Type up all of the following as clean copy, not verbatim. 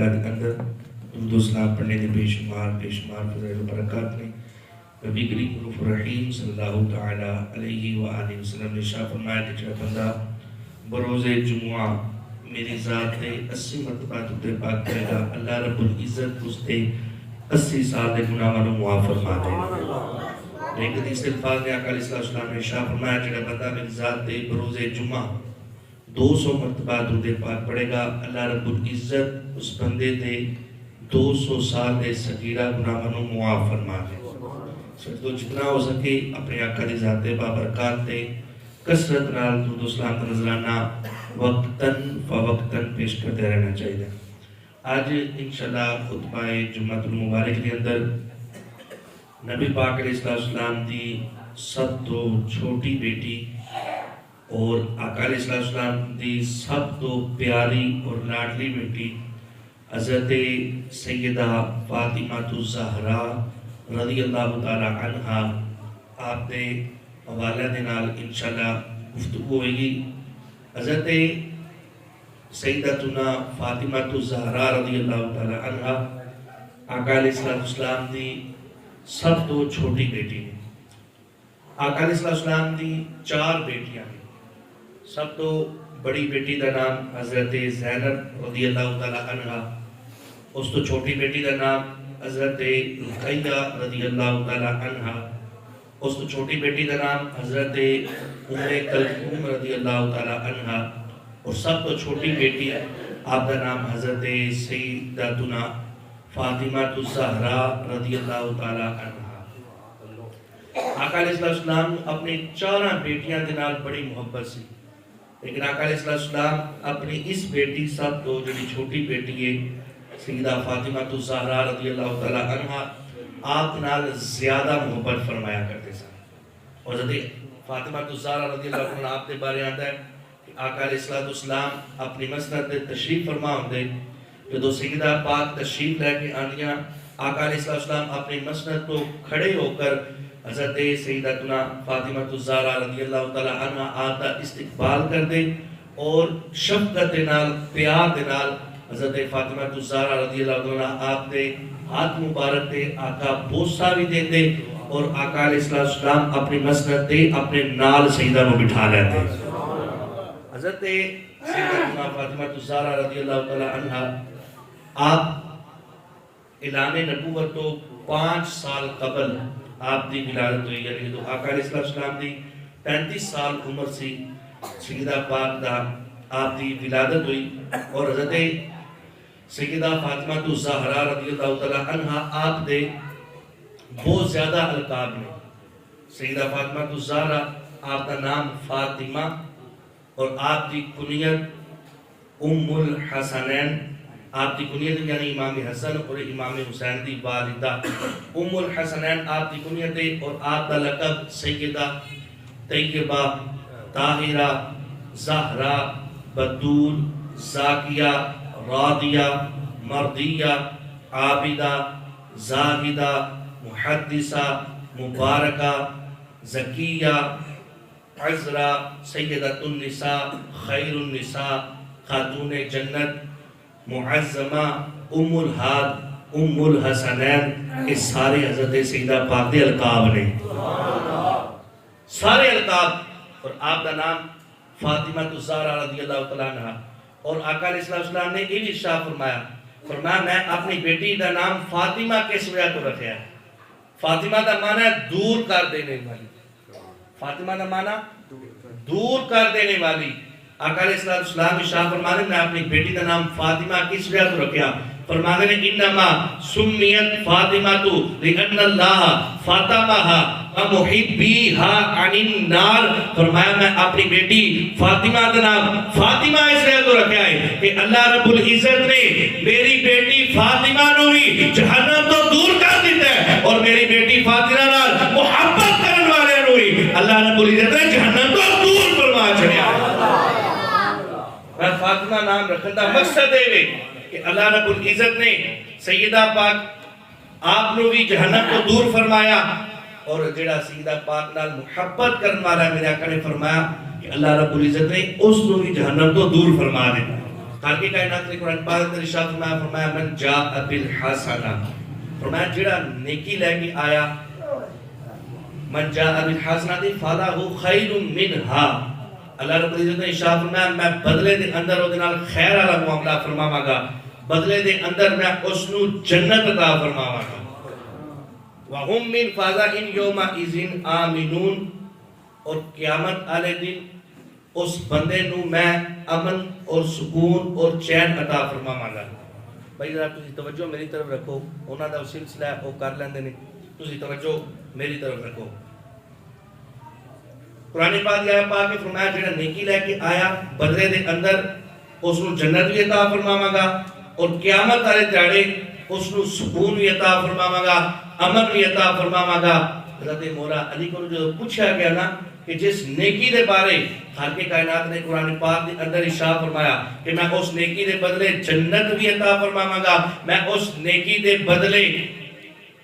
بارگاہ کے اندر درود و سلام پڑھنے کے بے شمار فضائل و برکات نے نبی کریم رؤوف الرحیم صلی اللہ تعالی علیہ وآلہ وسلم نے ارشاد فرمایا کہ جو بندہ بروز جمعہ میری ذات تے 80 مرتبہ درود پاک کرے گا، اللہ رب العزت اس تے 80 سال دے گناہاں نوں معاف فرما دے گا۔ ایک حدیث الفاظ نے آقا علیہ السلام نے ارشاد فرمایا کہ جو بندہ میری ذات تے بروز جمعہ 200 مرتبہ درود پاک پڑھے گا، اللہ رب العزت اس بندے تے 200 سال دے صغیرہ گناہاں نوں معاف فرما دے گا۔ تو جتنا ہو سکے اپنے آقا دی ذات بابرکات تے کثرت نال درود و سلام کا نذرانہ وقتاً فوقتاً پیش کرتے رہنا چاہیے۔ آج انشاءاللہ خطبہ جمعۃ المبارک کے اندر نبی پاک علیہ السلام دی سب تو چھوٹی بیٹی اور آقا علیہ السلام دی سب تو پیاری اور لاڈلی بیٹی حضرت سیدہ فاطمہ الزہرا رضی اللہ تعالی عنہا آپ دے حوالہ دے نال انشاءاللہ گفتگو ہوئے گی۔ حضرت سیدتنا فاطمہ الزہرا رضی اللہ تعالی عنہا آقا علیہ السلام دی سب تو چھوٹی بیٹی نے۔ آقا علیہ السلام دی 4 بیٹیاں ہیں۔ سب تو بڑی بیٹی دا نام حضرت زینب رضی اللہ تعالی عنہا، اس تو چھوٹی بیٹی دا نام حضرت رقیہ رضی اللہ تعالی عنہا، اس تو چھوٹی بیٹی کا نام حضرت ام کلثوم رضی اللہ تعالی عنہا، اور سب تو چھوٹی بیٹی آپ کا نام حضرت سیدتنا فاطمہ الزہرا رضی اللہ تعالی عنہا۔ آقا علیہ السلام اپنی 4 بیٹیاں دے نال بڑی محبت سی، لیکن آقا علیہ السلام اپنی اس بیٹی سب تو جڑی چھوٹی بیٹی ہے سیدہ فاطمہ الزہرا رضی اللہ تعالی عنہا آپ نال زیادہ محبت فرمایا کرتے سن۔ اور حضرت فاطمہ الزہرا رضی اللہ عنہا آپ کے بارے آتا ہے کہ آقا علیہ السلام اپنی مسند تے تشریف فرما ہوندے، جدو سیدہ پاک تشریف لے کے آندیاں آقا علیہ السلام اپنی مسند تو کھڑے ہو کر حضرت سیدتنا فاطمہ الزہرا رضی اللہ تعالی عنہا آپ کا استقبال کر دے اور شفقت دے نال پیار دے نال حضرت فاطمہ الزہرا رضی اللہ عنہا آپ دے ہاتھ مبارک دے آقا بوسہ بھی دے دے اور آقا علیہ السلام اپنی مسند دے اپنے نال سیدہ نو بٹھا لیتے۔ حضرت سیدتنا فاطمہ الزہرا رضی اللہ تعالی عنہا آپ اعلان نبوت تو 5 سال قبل آپ دی ولادت ہوئی، یعنی تو آقا علیہ السلام دی 35 سال عمر سی سیدہ پاک دا آپ دی ولادت ہوئی، اور حضرت سیدہ فاطمہ الزہرا رضی اللہ تعالی عنہا آپ دے بہت زیادہ القاب میں۔ سیدہ فاطمہ الزہرا آپ کا نام فاطمہ اور آپ کی کنیت ام الحسنین، آپ کی کنیت یعنی امام حسن اور امام حسین دی والدہ ام الحسنین آپ کی کنیت ہے، اور آپ کا لقب سیدہ طیبہ طاہرہ زہرا بدول زاکیہ راضیہ مرضیہ عابدہ زاہدہ محدثہ مبارکہ زکیہ عذرا سیدۃ النساء خیر النساء خاتون جنت معظمہ ام الہاد ام الحسنین، اس سارے حضرت سیدہ پاک دے القاب نے، سارے القاب، اور آپ کا نام فاطمہ الزہرا رضی اللہ تعالیٰ عنہ۔ اور آقا علیہ السلام نے یہ بھی ارشاد فرمایا میں اپنی بیٹی کا نام فاطمہ کس وجہ تو رکھا ہے؟ فاطمہ کا معنی ہے دور کر دینے والی، فاطمہ کا معنی دور کر دینے والی۔ آقا علیہ السلام ارشاد فرمانے میں اپنی بیٹی کا نام فاطمہ کس وجہ تو رکھا؟ فرمانے نے انما سمیت فاطمہ لأن اللہ فاطمہ ومحبیہا عن النار، فرمایا میں اپنی بیٹی فاطمہ کا نام فاطمہ اس لیے تو رکھا ہے کہ اللہ رب العزت نے میری بیٹی فاطمہ نو بھی جہنم تو دور کر دیتا ہے، اور میری بیٹی فاطمہ نال محبت کرنے والے نو بھی اللہ رب العزت نے جہنم تو دور فرما چھڑیا ہے۔ فاطمہ نام رکھنے کا مقصد ہے کہ اللہ رب العزت نے سیدہ پاک آپ نو بھی جہنم کو دور فرمایا، اور جڑا سیدہ پاک نال محبت کرنے والا ہے، میرے آقا نے فرمایا کہ اللہ رب العزت نے اس نو بھی جہنم تو دور فرما دے۔ خالق کائنات نے قرآن پاک میں ارشاد فرمایا من جاء بالحسنہ، فرمایا جڑا نیکی لے کے آیا، من جاء بالحسنہ فلہ خیر منہا، اللہ رب العزت نے ارشاد فرمایا میں بدلے دے اندر او دے نال خیر والا معاملہ فرماواں گا، بدلے دے اندر میں اس نو جنت عطا فرماواں گا، وَهُمْ مِنْ فَزَعٍ يَوْمَئِذٍ آمِنُونَ، اور قیامت والے دن اس بندے نو میں امن اور سکون اور چین عطا فرماواں گا۔ بھائی ذرا تسی توجہ میری طرف رکھو، انہاں دا سلسلہ ہے وہ کر لیندے نے، تسی توجہ میری طرف رکھو۔ قرآن پاک آیا پاک نے فرمایا جڑا نیکی لے کے آیا بدلے دے اندر اس نو جنت بھی عطا فرماواں گا، اور قیامت والے دیہاڑے اس نو سکون بھی عطا فرماواں گا، امن بھی عطا فرماواں گا۔ حضرت مولا علی کو جو پوچھا گیا نا کہ جس نیکی دے بارے خالق کائنات نے قرآن پاک دے اندر ارشاد فرمایا کہ میں اس نیکی دے بدلے جنت بھی عطا فرماواں گا، میں اس نیکی دے بدلے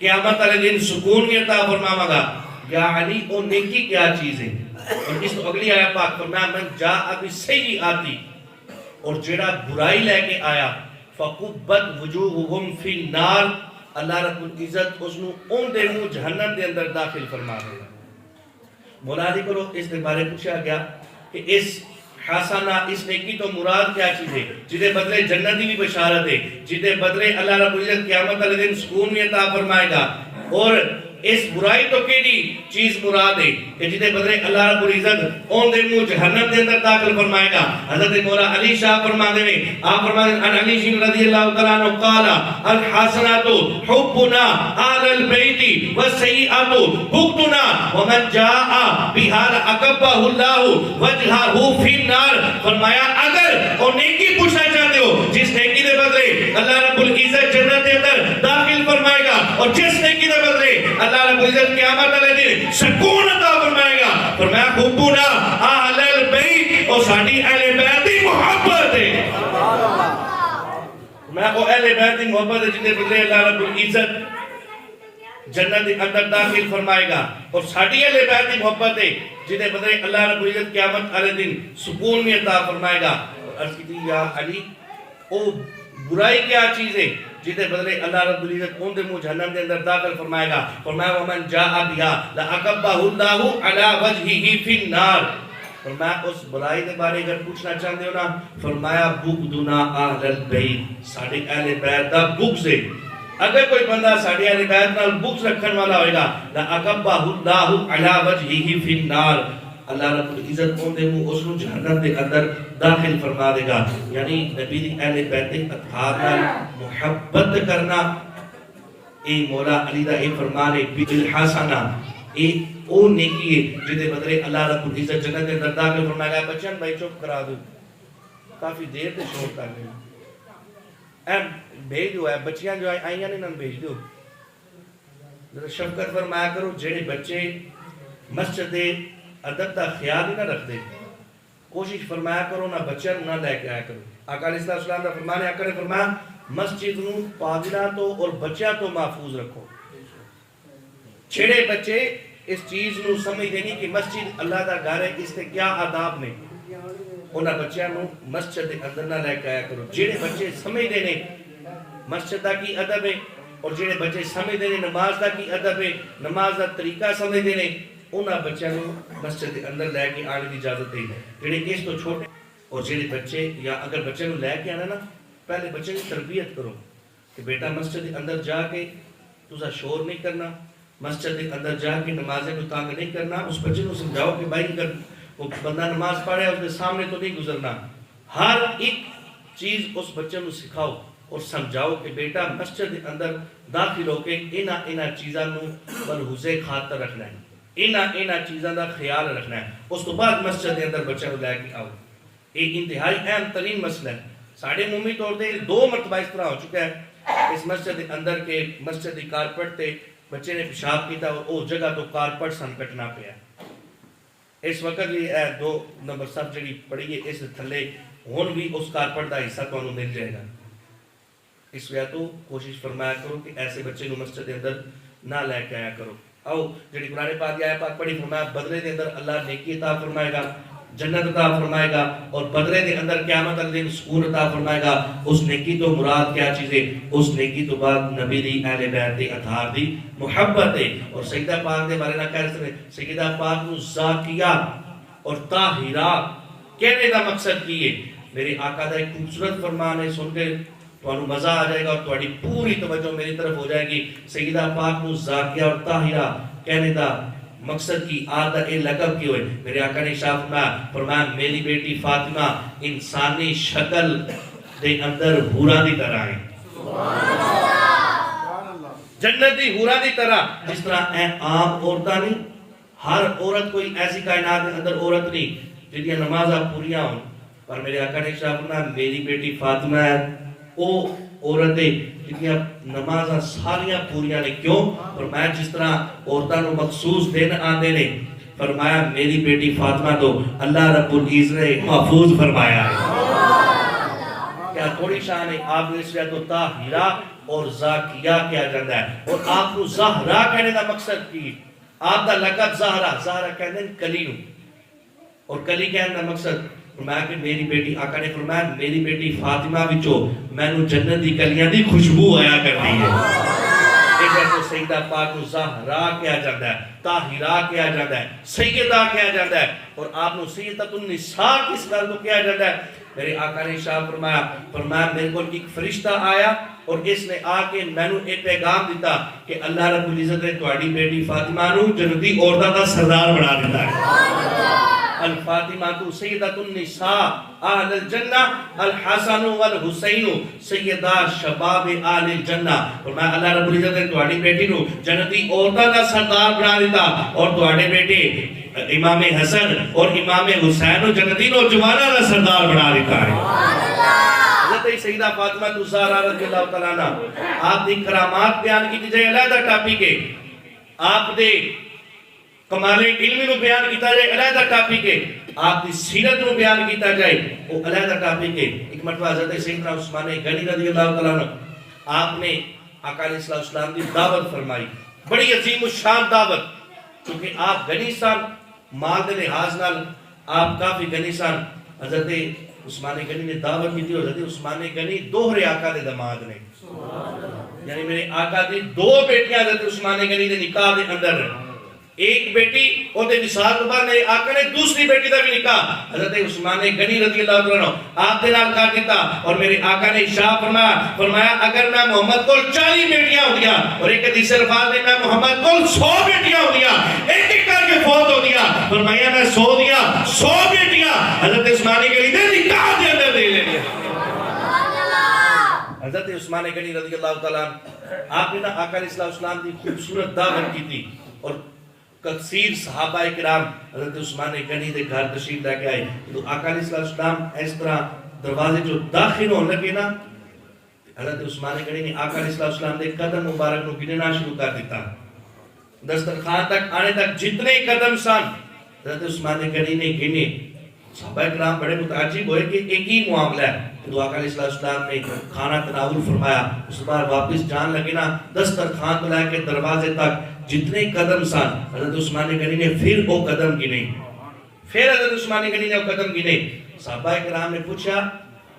قیامت والے دن سکون بھی عطا فرماواں گا، یا علی وہ نیکی کیا چیز ہے؟ اور اس تو اگلی آیا پاک فرمایا من جاء بالسیئۃ، اور جڑا برائی لے کے آیا فَقُبَّتْ وُجُوهُهُمْ فِي النَّارِ، اللہ رب العزت اس نو اون دے منہ جہنم دے اندر داخل فرما دے گا۔ مولا علی کو اس کے بارے پوچھا گیا کہ اس حسنہ اس نیکی تو مراد کیا چیز ہے جدے بدلے جنتی بھی بشارت ہے، جدے بدلے اللہ رب العزت قیامت والے دن سکون بھی عطا فرمائے گا، اور اس برائی تو کیڑی چیز مراد ہے کہ جدے بدلے اللہ رب العزت اون دے منہ جہنم دے اندر داخل فرمائے گا۔ حضرت مولا علی شاہ فرما دے آپ فرماتے ہیں ان علی رضی اللہ تعالیٰ عنہ قال الحسنات حبنا آل البیت والسیئات بغضنا ومن جاء بها اکبہ اللہ وجہہ فی النار، فرمایا اگر اور نیکی پوچھنا چاہتے ہو جس نیکی دے بدلے اللہ رب العزت جنت دے اندر داخل فرمائے گا، اور جس نیکی دے بدلے اللہ رب العزت قیامت والے دن سکون عطا فرمائے گا، فرمایا حبنا اہل البیت، اور ساڈی اہل بیت دی محبت ہے، میں وہ اہل بیت دی محبت ہے جن دے بدلے اللہ رب العزت جنت دے اندر داخل فرمائے گا، اور ساڈی اہل بیت دی محبت ہے جن دے بدلے اللہ رب العزت قیامت والے دن سکون بھی عطا فرمائے گا۔ عرض کی تھی یا علی او برائی کیا چیز ہے جدے بدلے اللہ رب العزت ان دے منہ جہنم دے اندر داخل فرمائے گا، فرمایا ومن جاء بها لأکبہ اللہ علی وجہہ فی النار، فرمایا اس برائی دے بارے اگر پوچھنا چاہتے ہو نا، فرمایا بغضنا اہل البیت، ساڑھے اہل بیت دا بغض ہے، اگر کوئی بندہ ساڑھے اہل بیت نال بغض رکھن والا ہوئے گا لأکبہ اللہ علی وجہہ فی النار، اللہ رب العزت ان دے منہ اس نو جہنم دے اندر داخل فرما دے گا۔ یعنی نبی دی اہل بیت اطہار نال محبت کرنا، اے مولا علی دا اے فرمان ہے بالحسنہ، اے او نیکی ہے جدے بدلے اللہ رب العزت جنت دے اندر داخل فرمائے گا۔ بچن بھائی چپ کرا دو، کافی دیر تے شور کر رہے ہیں، بھیج دو، بچیاں جو آئیاں نے انہوں بھیج دو، شفقت فرمایا کرو، جڑے بچے مسجد ادب دا خیال ہی نہ رکھ دے، کوشش فرمایا کرو نہ بچہ نہ لے کے آیا کرو۔ آقا علیہ السلام دا فرمان ہے، آقا نے فرمایا مسجد نو پاگلاں تو اور بچیاں تو محفوظ رکھو۔ چھڑے بچے اس چیز نو سمجھ دینی کہ مسجد اللہ دا گھر ہے، اس سے کیا آداب نے، انہاں بچیاں نو مسجد دے اندر نہ لے کے آیا کرو۔ جڑے بچے سمجھ دینے مسجد دا کی ادب ہے، اور جڑے بچے سمجھ دینے نماز دا کی ادب ہے، نماز دا طریقہ سمجھ دینے، انہاں بچوں کو مسجد کے اندر لے کے آنے کی اجازت ہے۔ جڑے اس تو چھوٹے اور جڑے بچے، یا اگر بچے کو لے کے آنا نا، پہلے بچے کی تربیت کرو کہ بیٹا مسجد کے اندر جا کے تسا شور نہیں کرنا، مسجد کے اندر جا کے نمازیں کو تانگ نہیں کرنا، اس بچے کو سمجھاؤ کہ بھائی اگر وہ بندہ نماز پڑھے اس کے سامنے تو نہیں گزرنا، ہر ایک چیز اس بچے کو سکھاؤ اور سمجھاؤ کہ بیٹا مسجد کے اندر داخل ہو کے انہاں چیزاں نو ملحوظ خاطر رکھنا ہے، انہاں چیزاں دا خیال رکھنا ہے، اس تو بعد مسجد کے اندر بچے کو لے کے آؤ۔ ایک انتہائی اہم ترین مسئلہ ہے، ساڑھے عمومی طور پہ 2 مرتبہ اس طرح ہو چکا ہے اس مسجد کے اندر کے مسجد کی کارپٹ تے بچے نے پیشاب کیتا اور اس جگہ تو کارپٹ سن کٹنا پیا۔ اس وقت بھی 2 نمبر صف جڑی پڑی ہے اس تھلے ہون بھی اس کارپٹ دا حصہ تو مل جائے گا۔ اس وجہ تو کوشش فرمایا کرو کہ ایسے بچے کو مسجد کے اندر نہ لے کے آیا کرو۔ آؤ جڑی قرآن پاک آیا پاک پڑھی، فرمایا بدلے دے اندر اللہ نیکی عطا فرمائے گا، جنت عطا فرمائے گا اور بدلے دے اندر قیامت کے دن سکون عطا فرمائے گا. اس نیکی تو مراد کیا چیز ہے؟ اس نیکی تو بعد نبی دی اہل بیت دی اطہار دی محبت ہے. اور سیدہ پاک دے بارے نہ کہہ رہے سیدہ پاک نو زاکیہ اور طاہرہ کہنے دا مقصد کی ہے. میرے آقا دا ایک خوبصورت فرمان ہے، سن کے تو انہوں مزہ آ جائے گا اور تھوڑی پوری توجہ میری طرف ہو جائے گی. سیدہ پاک نو زاکیہ اور طاہرہ کہنے دا مقصد کی آدھا اے لقب کی ہوئے. میرے آقا نے شاہ فرمایا میری بیٹی فاطمہ انسانی شکل دے اندر حورا دی طرح ہے، جنتی حورا دی طرح. جس طرح اے عام عورتہ نہیں، ہر عورت کوئی ایسی کائنات کے اندر عورت نہیں جنہی نمازہ پوریاں ہوں، پر میرے آقا نے شاہ فرمایا میری بیٹی فاطمہ ہے او عورتیں جنہی نمازہ ساریاں پوریاں نے. کیوں؟ فرمایا جس طرح عورتوں کو مخصوص دن آندے نے، فرمایا میری بیٹی فاطمہ تو اللہ رب العزت نے محفوظ فرمایا ہے. کیا تھوڑی شان ہے؟ آپ نے اس لئے تو طاہرہ اور زاکیہ کیا جاندہ ہے. اور آپ کو زہرہ کہنے دا مقصد کی، آپ دا لقب زہرہ، زہرہ کہنے کلی نو، اور کلی کہنے دا مقصد فرمایا کہ میری بیٹی، آقا نے فرمایا میری بیٹی فاطمہ بچو میں نو جنت دی کلیاں دی خوشبو آیا کرتی ہے. ایک ایسے سیدہ پاک کو زہرہ کیا جاندہ ہے، طاہرہ کیا جاندہ ہے، سیدہ کیا جاندہ ہے. اور آپ نو سیدۃ النساء کس گل کو کیا جاندہ ہے؟ میرے آقا نے شاہ فرمایا میرے کو ایک فرشتہ آیا اور اس نے آ کے میں نو ایک پیغام دیتا کہ اللہ رب العزت نے تواڈی بیٹی فاطمہ نو جنتی عورتاں دا سردار بنا دیتا ہے. الفاطمہ تو سیدۃ النساء اہل الجنہ، الحسن والحسین سیدہ شباب اہل الجنہ. فرمایا اللہ رب العزت نے تواڈی بیٹی نو جنتی عورتاں دا سردار بنا دیتا اور تواڈے بیٹے امام حسن اور امام حسین و جنتی نوجواناں دا سردار بنا دیتا ہے. حضرت سیدہ فاطمہ تو زہرا رضی اللہ تعالیٰ عنہ آپ دی کرامات بیان کی جائے علیحدہ ٹاپک ہے، آپ دے کمال علمی نو بیان کیتا جائے علیحدہ ٹاپک ہے، آپ دی سیرت نو بیان کیتا جائے وہ علیحدہ ٹاپک ہے. ایک مرتبہ حضرت سیدنا عثمان غنی رضی اللہ تعالیٰ عنہ آپ نے آقا علیہ السلام کی دعوت فرمائی، بڑی عظیم الشان دعوت، کیونکہ آپ غنی سان، مال دے لحاظ نال آپ کافی غنی سان. حضرت عثمان غنی نے دعوت کی تھی اور حضرت عثمان غنی دوہرے آقا دے دماد نے، یعنی میرے آقا دی دو بیٹیاں حضرت عثمان غنی دے نکاح دے اندر رہے. ایک بیٹی اور دے وصال تو بعد میرے آقا نے دوسری بیٹی دا بھی نکاح حضرت عثمان غنی رضی اللہ عنہ آپ دے نال کر دیتا. اور میرے آقا نے ارشاد فرمایا اگر میں محمد کو 40 بیٹیاں ہو گیا اور ایک حدیث الفاظ میں محمد کو 100 بیٹیاں ہو گیا، ایک ایک کر کے فوت ہو گیا، فرمایا میں 100 دیا 100 بیٹیاں حضرت عثمان غنی دے نکاح دے اندر دے لیا. حضرت عثمان غنی رضی اللہ تعالیٰ آپ نے آقا علیہ السلام کی خوبصورت دعوت کی تھی اور کثیر صحابہ کرام حضرت عثمان غنی دے گھر تشریف لے کے آئے. تو آقا علیہ السلام اس طرح دروازے جو داخل ہونے لگے نا، حضرت عثمان غنی نے آقا علیہ السلام دے قدم مبارک نو گننا شروع کر دیتا. دسترخوان تک آنے تک جتنے قدم سن حضرت عثمان غنی نے گنے. صحابہ کرام بڑے متعجب ہوئے کہ ایک ہی معاملہ ہے. تو آقا علیہ السلام نے کھانا تناول فرمایا، اس بار واپس جان لگے نا، دسترخوان تو لے کے دروازے تک جتنے قدم سن حضرت عثمان غنی نے پھر وہ قدم گنے، پھر حضرت عثمان غنی نے وہ قدم گنے. صحابہ کرام نے پوچھا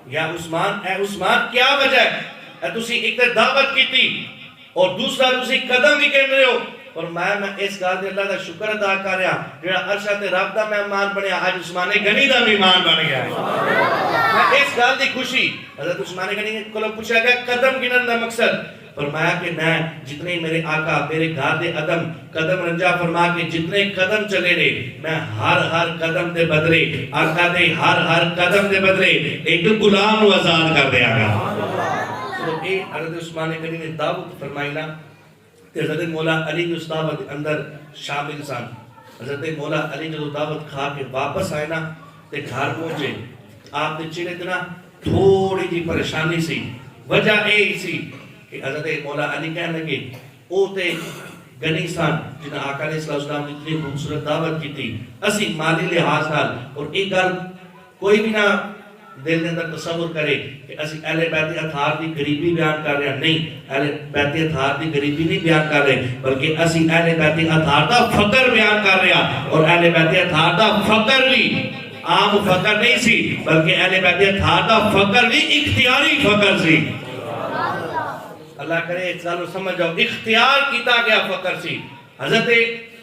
یا عثمان، اے عثمان کیا وجہ ہے؟ اے تسی ایک دعوت کی تھی اور دوسرا تسی قدم بھی کہہ رہے ہو. اور میں اس گل دے اللہ دا شکر ادا کر رہا جڑا عرشہ تے رب دا مہمان بنیا، آج عثمان غنی دا مہمان بن گیا ہے. میں اس گل دی خوشی حضرت عثمان غنی نے کولوں پوچھا گیا قدم گنن دا مقصد، فرمایا کہ میں جتنے میرے آقا میرے گھر دے قدم رنجا فرما کے جتنے قدم چلے رہے، میں ہر قدم دے بدلے آقا دے ہر قدم دے بدلے ایک غلام نو آزاد کر دیا گا. تو اے حضرت عثمان غنی نے دعوت فرمائی نا، تے حضرت مولا علی اس دعوت اندر شامل سن. حضرت مولا علی جو دعوت کھا کے واپس آئے نا تے گھر پہنچے، آپ نے چہرے تے نا تھوڑی جی پریشانی سی. وجہ اے سی کہ حضرت مولا علی کہنے لگے او تے غنی سن جنہاں آقا علیہ السلام نے اتنی خوبصورت دعوت کی تھی، اسی مالی لحاظ نال. اور ایک گل کوئی بھی نہ دل کے اندر تصور کرے کہ اسی اہل بیت اطہار دی غریبی بیان کر رہے ہیں، نہیں، اہل بیت اطہار دی غریبی نہیں بیان کر رہے بلکہ اسی اہل بیت اطہار دا فقر بیان کر رہے ہیں. اور اہل بیت اطہار دا فقر بھی عام فقر نہیں سی بلکہ اہل بیت تھا دا فقر بھی اختیاری فقر سی. اللہ کرے سالو سمجھ جاؤ اختیار کیتا گیا فقر سی. حضرت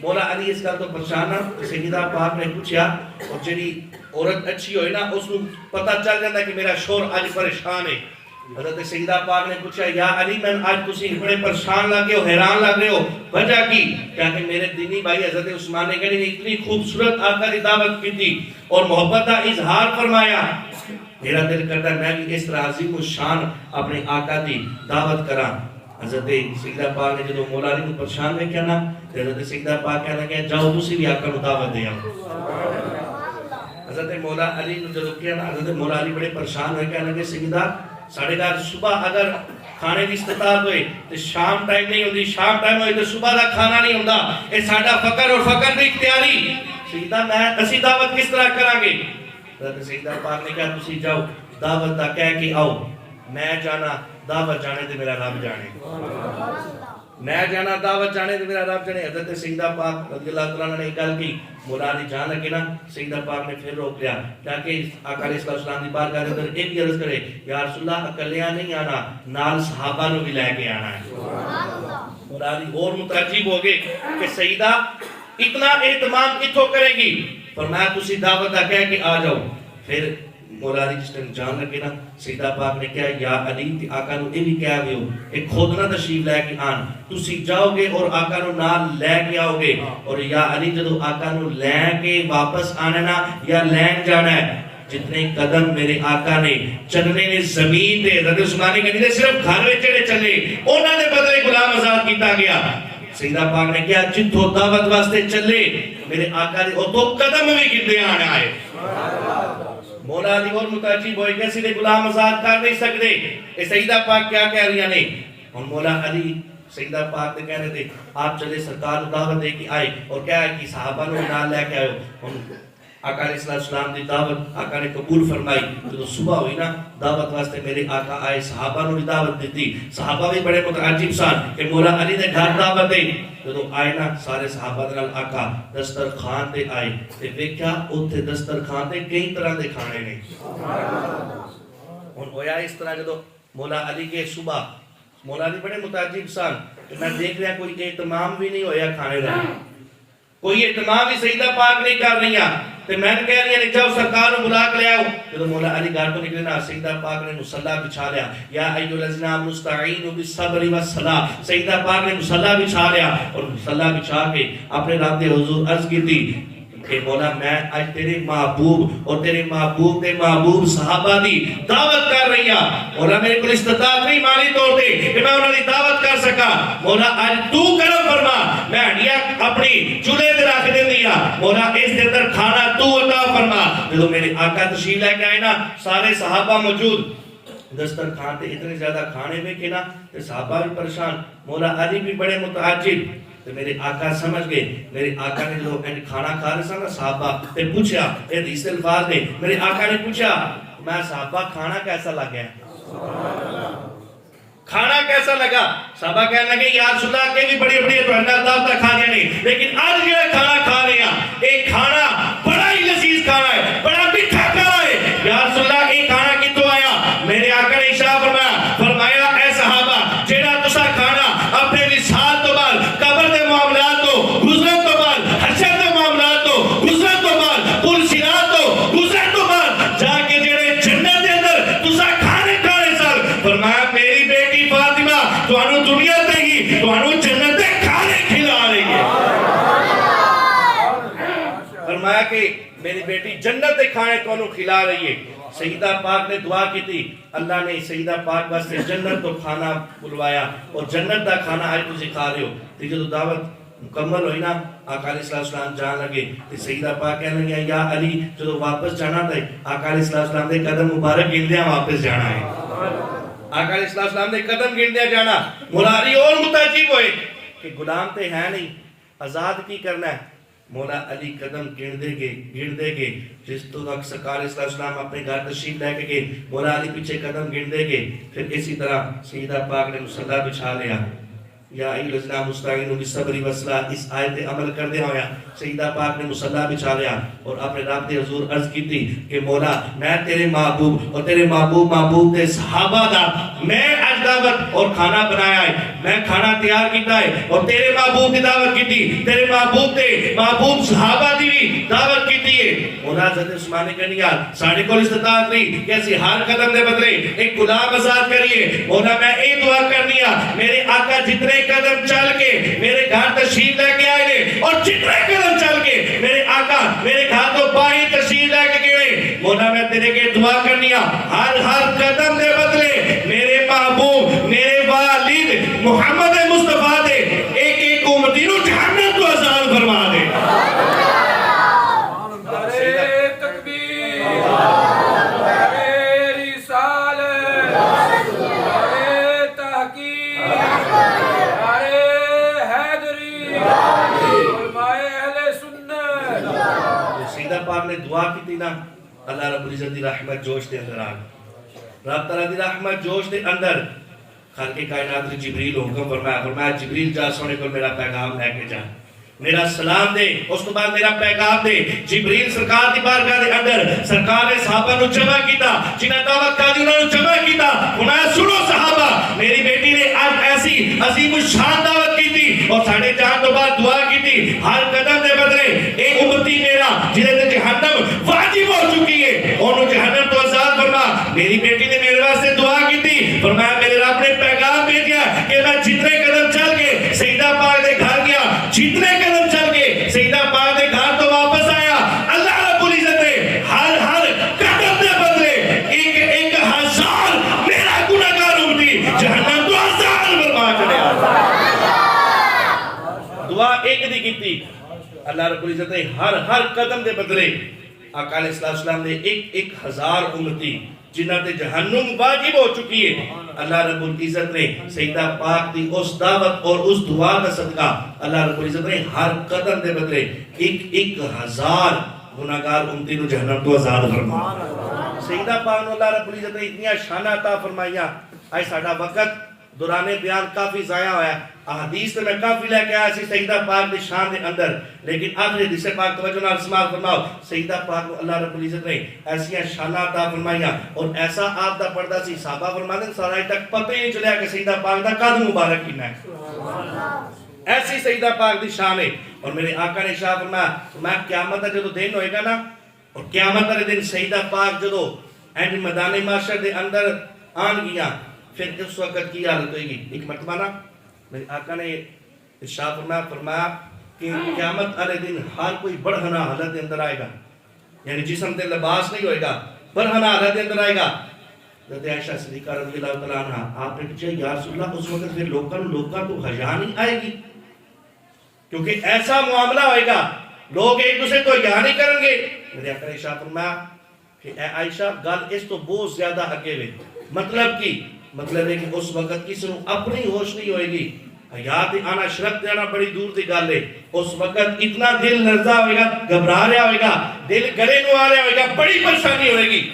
مولا علی اس کا تو پریشان ہے. سیدہ پاک نے پوچھا اور جڑی عورت اچھی ہوئی نا اس کو پتہ چل جاتا ہے کہ میرا شوہر آج پریشان ہے. حضرت سیدہ پاک نے پوچھا یا علی میں آج تسی بڑے پریشان لگے ہو حیران لگے ہو وجہ کی کیا کہ میرے دینی بھائی حضرت عثمان نے کہنے اتنی خوبصورت آقا کی دعوت کی تھی اور محبت کا اظہار فرمایا میرا دل کرتا ہے میں بھی اس طرح عظیم الشان اپنے آقا کی دعوت کرا. حضرت سیدہ پاک نے جب مولا علی کو پریشان میں کیا نا حضرت سیدہ پاک کہنا کہ جاؤ تسی بھی آقا کو دعوت دے آؤ. حضرت مولا علی نے جب کیا نا حضرت مولا علی بڑے پریشان ہوئے کہنا کہ سیدہ ساڑھے گھر صبح اگر کھانے کی استطاعت ہوئے تو شام ٹائم نہیں ہوتی شام ٹائم ہوئی تو صبح کا کھانا نہیں ہوتا. یہ ساڑھا فقر اور فقر بھی اختیاری. سیدہ میں اسی دعوت کس طرح کریں گے. حضرت سیدہ پاک نے کہا تسی جاؤ دعوت دا کہہ کے آؤ میں جانا دعوت جانے دے میرا رب جانے میں جانا دعوت جانے دے میرا رب جانے. حضرت سیدہ پاک رضی اللہ تعالیٰ نے گل کی مولا علی جان لگے نا سیدہ پاک نے پھر روک لیا تاکہ آقا علیہ السلام کی بارگاہ کے اندر ایک عرض کرے یا رسول اللہ اکلیاں نہیں آنا نال صحابہ نو بھی لے کے آنا ہے. مولا علی اور متعجب ہو گئے کہ سیدہ اتنا اہتمام کتوں کرے گی فرمایا تسی دعوت دا کہہ کے آ جاؤ. پھر مولا علی جس ٹائم جان لگے نا سیدہ پاک نے کہا یا علی تے آقا نو اے بھی کہہ ہوئے ہو ایک خود نہ تشریف لے کے آن تسی جاؤ گے اور آقا نو نال لے کے آؤ گے اور یا علی جدو آقا نو لے کے واپس آنا نا یا لین جانا ہے جتنے قدم میرے آقا نے چلنے نے زمین دے حضرت عثمان نے کہتے صرف گھر میں چڑے چلے انہوں نے بدلے غلام آزاد کیتا گیا. سیدہ پاک نے کہا جتھوں دعوت واسطے چلے میرے آقا نے او تو قدم بھی کتنے آنا ہے. مولا علی اور متعجب ہوئے کیسے لئے غلام آزاد کر نہیں سکتے. اے سیدہ پاک کیا کہہ رہی ہیں اور مولا علی سیدہ پاک نے کہنے تھے آپ چلے سرکار دعوت دے کے آئے اور کیا ہے کہ صحابہ نے نال لے کے آئے. آقا علیہ السلام دی دعوت آقا نے قبول فرمائی. جب صبح ہوئی نا دعوت واسطے میرے آقا آئے صحابہ نے دعوت دیتی. صحابہ بھی بڑے متعجب سان کہ مولا علی نے گھر دعوت دی. جب آئے نا سارے صحابہ دے آقا دسترخوان تے آئے تے دیکھا اوتھے دسترخوان تے کئی طرح دے کھانے نے. ہن ہویا اس طرح جب مولا علی کے صبح مولا علی بڑے متعجب سان کہ میں دیکھ رہا کوئی اہتمام بھی نہیں ہویا کھانے دا کوئی اہتمام بھی سیدہ پاک نہیں کر رہی ہیں. تو میں نے کہہ رہی ہیں جاؤ سرکار کو بلا کے لے آؤ. جب مولا علی گھر کو نکلے نا سیدہ پاک نے مصلی بچھا لیا یا ایھا الذین آمنوا استعینوا بالصبر والصلاۃ. سیدہ پاک نے مصلی بچھا لیا اور مصلی بچھا کے اپنے رب دے حضور عرض کی تھی کہ مولا میں آج تیرے محبوب اور تیرے محبوب کے محبوب صحابہ دی دعوت کر رہی ہوں مولا میرے کو استطاعت نہیں مالی طور پہ کہ میں انہوں نے دعوت کر سکا. مولا آج تو کرم فرما میں ہڈیاں اپنی چولہے تے رکھ دے دیا مولا اس دے اندر کھانا تو عطا فرما. جب میرے آقا تشریف لے کے آئے نا سارے صحابہ موجود دسترخوان تے اتنے زیادہ کھانے میں کہ نا تے صحابہ بھی پریشان مولا علی بھی بڑے متعجب. تو میرے آقا سمجھ گئے میرے آقا نے جو کھانا کھا رہے سن صحابہ نے پوچھا اے حدیث الفاظ نے میرے آقا نے پوچھا میں صحابہ کھانا کیسا لگا کھانا کیسا لگا. صحابہ کہنے لگے یا رسول اللہ کے بھی بڑی بڑی دعوتیں کھا دیا نہیں لیکن آج یہ کھانا کھا رہے ہیں ایک کھانا بڑا ہی لذیذ کھانا ہے بڑا میٹھا کھانا ہے. یا رسول اللہ یہ کھانا کتوں آیا. میرے آقا نے ارشاد فرمایا اے صحابہ جیڑا تسا کھانا اپنے وصال تو بعد قبر دے معاملات تو گزرن تو بعد حشر دے معاملات تو گزرن تو بعد پل صراط تو گزرن تو بعد جا کے جڑے جنت دے اندر تسا کھانے کھانے سر فرمایا میری بیٹی فاطمہ تانوں دنیا تے ہی تانوں جنت دے کھانے کھلا رہی ہے. فرمایا کہ میری بیٹی جنت دے کھانے تانوں کھلا رہی ہے. سیدہ پاک نے دعا کی تھی اللہ نے سیدہ پاک واسطے جنت کو کھانا بلوایا اور جنت دا کھانا آج تجھے کھا رہے ہو. تو جب دعوت مکمل ہوئی نا آقا علیہ السلام جان لگے تو سیدہ پاک کہنے لگے یا علی جب واپس جانا تھا آقا علیہ السلام دے قدم مبارک گندیاں واپس جانا ہے. آقا علیہ السلام دے قدم گندیاں جانا. مولا علی اور متعجب ہوئے کہ غلام تے ہے نہیں آزاد کی کرنا ہے. مولا علی قدم گن دے گے جس تو تک سرکار علیہ السلام اپنے گھر تشریف لے کے گئے مولا علی پیچھے قدم گن دے گے. پھر اسی طرح سیدہ پاک نے مصلی بچھا لیا یا ایھا الذین مستعینوا بالصبر والصلاۃ، اس آیت عمل کردے ہویا سیدہ پاک نے مصلی بچھا لیا اور اپنے رب دے حضور عرض کیتی کہ مولا میں تیرے محبوب اور تیرے محبوب دے صحابہ دا میں اج دعوت اور کھانا بنایا ہے، میں کھانا تیار کیتا ہے اور تیرے محبوب دی دعوت کیتی، تیرے محبوب دے محبوب صحابہ دی بھی دعوت کیتی ہے۔ مولا حضرت عثمان نے کہا ساڑھے کو استطاعت نہیں کہ اسی ہر قدم دے بدلے ایک غلام آزاد کریے۔ مولا میں اے دعا کرنی میرے آقا جتنے قدم چل کے میرے گھر تشریف لے کے آئے نے اور جتنے قدم چل کے میرے آقا میرے گھر تو پائی تشریف لے کے گئے، مولا میں تیرے کے دعا کرنی ہر قدم دے بدلے میرے محبوب میرے والد محمد مصطفیٰ دے ایک ایک امتی نو جہنم تو آزاد فرما دے۔ سیدہ پاک نے دعا کی تھی نا، اللہ رب العزت دی رحمت جوش دے اندر آگئی، رب تعالیٰ دی رحمت جوش دے اندر خالق کائنات نے جبریل حکم فرمایا جبریل جا سونے کو میرا پیغام لے کے جا، میرا سلام دے، اس کے بعد میرا پیغام دے۔ جبریل سرکار دی بارگاہ دے اندر سرکار نے صحابہ نو جمع کیتا، جنہیں دعوت کا دی انہوں نے جمع کیتا، انہیں سنو صحابہ میری بیٹی نے آج ایسی عظیم الشان دعوت کی تھی اور ساڑھے جان تو بعد دعا کی تھی، ہر قدم دے بدلے ایک امتی میرا جنہیں تے جہنم واجب ہو چکی ہے انہوں جہنم تو آزاد فرما۔ میری بیٹی نے میرے واسطے دعا کی تھی، فرمایا میرے رب نے پیغام بھیجا کہ میں جتنے قدم چل کے سیدہ پاک دے گھر گیا، جتنے قدم چل کے سیدہ پاک دے گھر تو واپس آیا، اللہ رب العزت نے ہر قدم دے بدلے ایک ہزار میرا گناہگار امتی جہنم تو آزاد فرما چڑیا۔ دعا ایک دی کیتی، اللہ رب العزت نے ہر قدم دے بدلے آقا علیہ السلام نے ایک ہزار امتی جنہاں تے جہنم واجب ہو چکی ہے، اللہ رب العزت نے سیدہ پاک دی اس دعوت اور اس دعا کا صدقہ اللہ رب العزت نے ہر قدم دے بدلے ایک ہزار گناہگار امتی نو جہنم تو آزاد فرمایا۔ سیدہ پاک نو اللہ رب العزت نے اتنی شانہ عطا فرمائیاں۔ آج ساڈا وقت دوران بیان کافی ضائع ہوا ہے، احادیث تو میں کافی لے کے آیا سی سیدہ پاک دی شان دے اندر، لیکن آخری حدیث پاک توجہ نال سماعت فرماؤ۔ سیدہ پاک کو اللہ رب العزت نے ایسی شانہ عطا فرمائیاں اور ایسا آپ دا پردہ سی، صحابہ فرماتے ہیں سارا تک پتہ ہی نہیں چلیا کہ سیدہ پاک دا قد مبارک کینا ہے، ایسی سیدہ پاک دی شان ہے۔ اور میرے آقا نے ارشاد فرمایا قیامت دا جدو دن ہوئے گا نا، اور قیامت والے دن سیدہ پاک جدو اینڈ میدان محشر دے اندر آن گیا، پھر اس وقت کی حالت ہوئے گی۔ ایک مرتبہ نا میرے آقا نے ارشاد فرمایا کہ قیامت والے دن ہر کوئی بڑھنا حالت دے اندر آئے گا، یعنی جسم تے لباس نہیں ہوئے گا، بڑھنا حالت دے اندر آئے گا۔ حضرت عائشہ صدیقہ رضی اللہ تعالیٰ عنہ آپ نے پوچھا یا رسول اللہ اس وقت پھر لوگاں تو حیا نہیں آئے گی، کیونکہ ایسا معاملہ ہوئے گا لوگ ایک دوسرے کو حیا نہیں کریں گے۔ میرے آقا نے ارشاد فرمایا کہ اے عائشہ گل اس تو بہت زیادہ اگے ہوئے، مطلب ہے کہ اس وقت کسی نے اپنی ہوش نہیں ہوئے گی، حیات آنا شرک دینا بڑی دور دی گل ہے۔ اس وقت اتنا دل لرزا ہوئے گا، گھبرا رہا ہوئے گا، دل گلے نو آ رہا ہوئے گا، بڑی پریشانی ہوئے گی۔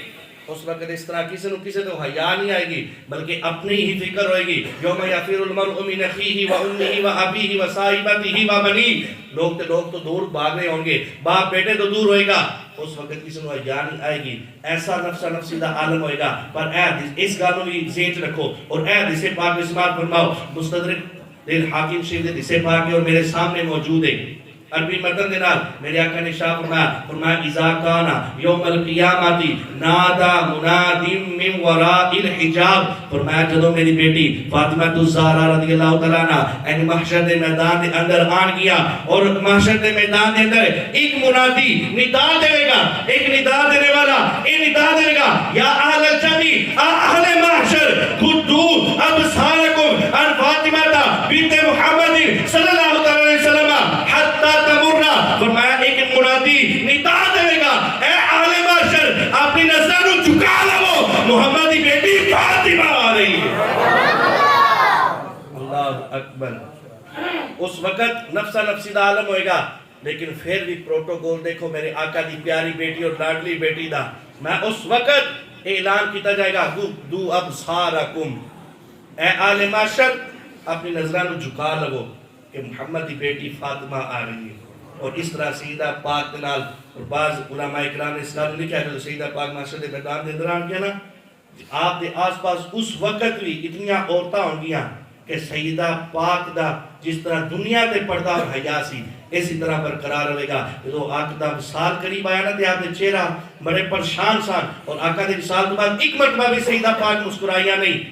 اس وقت اس طرح کسی تو حیا نہیں آئے گی، بلکہ اپنی ہی فکر ہوئے گی۔ یوم یفر المرء من اخیہ و امہ و ابیہ و صاحبتہ و بنیہ، لوگ تو دور بھاگ رہے ہوں گے، باپ بیٹے تو دور ہوئے گا، اس وقت کسی نے حیا نہیں آئے گی، ایسا نفسی دا عالم ہوئے گا۔ پر اے اس گالوں بھی ذہن رکھو اور اے حدیث پاک میں سماعت فرماؤ، مستدرک حاکم شریف حدیث پاک ہے اور میرے سامنے موجود ہے، عربی متن دے نال میرے آقا نے فرمایا اذا کان یوم القیامت نادا مناد من وراء الحجاب، فرمایا جدو میری بیٹی فاطمہ الزہرا رضی اللہ تعالیٰ عنہ یعنی محشر دے میدان دے اندر آن گیا اور محشر دے میدان دے اندر ایک منادی ندا دے گا، ایک ندا دینے والا ایک ندا دے گا، یا اہل الجنہ اہل محشر غضوا ابصارکم عن فاطمہ بنت محمد صلی اللہ علیہ وسلم حتی تمرہ، فرمایا ایک منادی ندا دے گا، اے اہل محشر اپنی نظروں جھکا لو، محمد کی بیٹی فاطمہ آ رہی ہے۔ اللہ اکبر۔ اس وقت نفسی دا عالم ہوئے گا، لیکن پھر بھی پروٹوکول دیکھو میرے آقا دی پیاری بیٹی اور لاڈلی بیٹی دا، میں اس وقت اعلان کیتا جائے گا غضوا ابصارکم، اے اہل محشر اپنی نظرانو جھکا لگو کہ محمد کی بیٹی فاطمہ آ رہی ہے. اور اس طرح سیدہ پاک نال اور بعض علماء اکرام نے اس کا لکھا ہے کہ سیدہ پاک معاشرے میدان دے دران کیا نا آپ دے آس پاس اس وقت بھی اتنیاں عورتاں ہوں گیاں کہ سیدہ پاک دا جس طرح دنیا تے پردہ اور حیا سی اسی طرح برقرار رہے گا. جو آقا دا وصال قریب آیا نا تے آپ نے چہرہ بڑے پریشان سان اور آقا دے وصال کے بعد ایک مرتبہ بھی سیدہ پاک مسکرائیاں نہیں,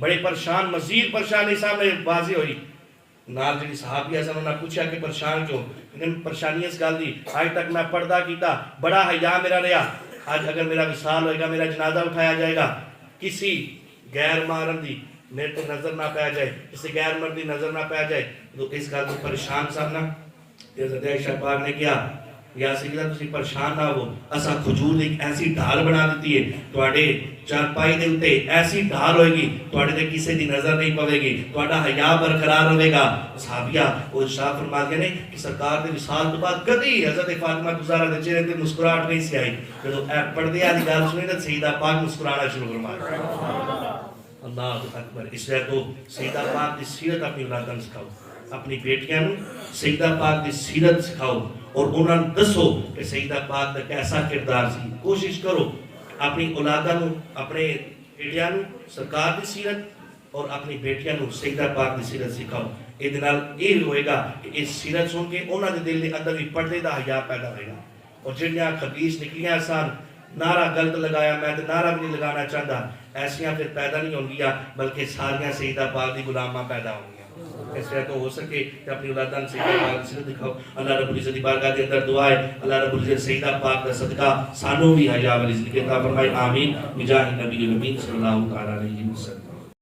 بڑے پریشان, مزید پریشانی سامنے واضح ہوئی. نال جی صحابی اعظم نے پوچھا کہ پریشان کیوں؟ لیکن پریشانی اس گل دی آج تک میں پردہ کیتا, بڑا حیا میرا رہا, آج اگر میرا وصال ہوئے گا, میرا جنازہ اٹھایا جائے گا, کسی غیر محرم دی میرے تو نظر نہ پایا جائے, کسی غیر مرد دی نظر نہ پایا جائے, تو اس گل تو پریشان سامنا. حضرت عائشہ پاک نے کیا یا سیدہ تسی پریشان نہ ہو, اسا کھجور ایک ایسی ڈھال بنا دیتی ہے تواڈے چارپائی دے اوتے, ایسی ڈھال ہوئے گی تواڈے تے کسی دی نظر نہیں پوے گی, تواڈا حیا برقرار رہے گا. صحابیہ وہ ارشاد فرماتے ہیں کہ سرکار دے وصال تو بعد کبھی حضرت فاطمہ گزارا دے چہرے تے مسکراہٹ نہیں سی آئی. جدوں اے پردے والی گل سنی تے سیدہ پاک مسکرانا شروع فرمایا. اللہ اکبر. اس لیے تو سیدہ پاک دی سیرت اپنی اولاداں سکھاؤ, اپنی بیٹیاں نوں سیدہ پاک دی سیرت سکھاؤ اور انہاں نوں دسو کہ سیدہ پاک دا کیسا کردار سی. کوشش کرو اپنی اولاداں نوں, اپنے بیٹیاں نوں سرکار دی سیرت اور اپنی بیٹیاں نوں سیدہ پاک دی سیرت سکھاؤ. یہ نال یہ ہوئے گا کہ اس سیرت سن کے انہاں دے دل دے اندر بھی پردے دا حیا پیدا ہوئے گا. اور جڑیاں خبیث نکلیاں سان, نعرہ غلط لگایا, میں تے نعرہ بھی نہیں لگانا چاہتا, ایسیاں پھر پیدا نہیں ہوں گیا بلکہ ساریاں سیدہ پاک دی غلاماں پیدا ہوں گیا. اس طرح تو ہو سکے کہ اپنی اولاداں سیدہ پاک دی سیرت دکھاؤ. اللہ رب العزت دی بارگاہ دے اندر دعا ہے اللہ رب العزت سیدہ پاک دا صدقہ سانوں بھی حیا والی زندگی عطا فرمائے. آمین بجاہ نبی الامین صلی اللہ تعالی علیہ وسلم.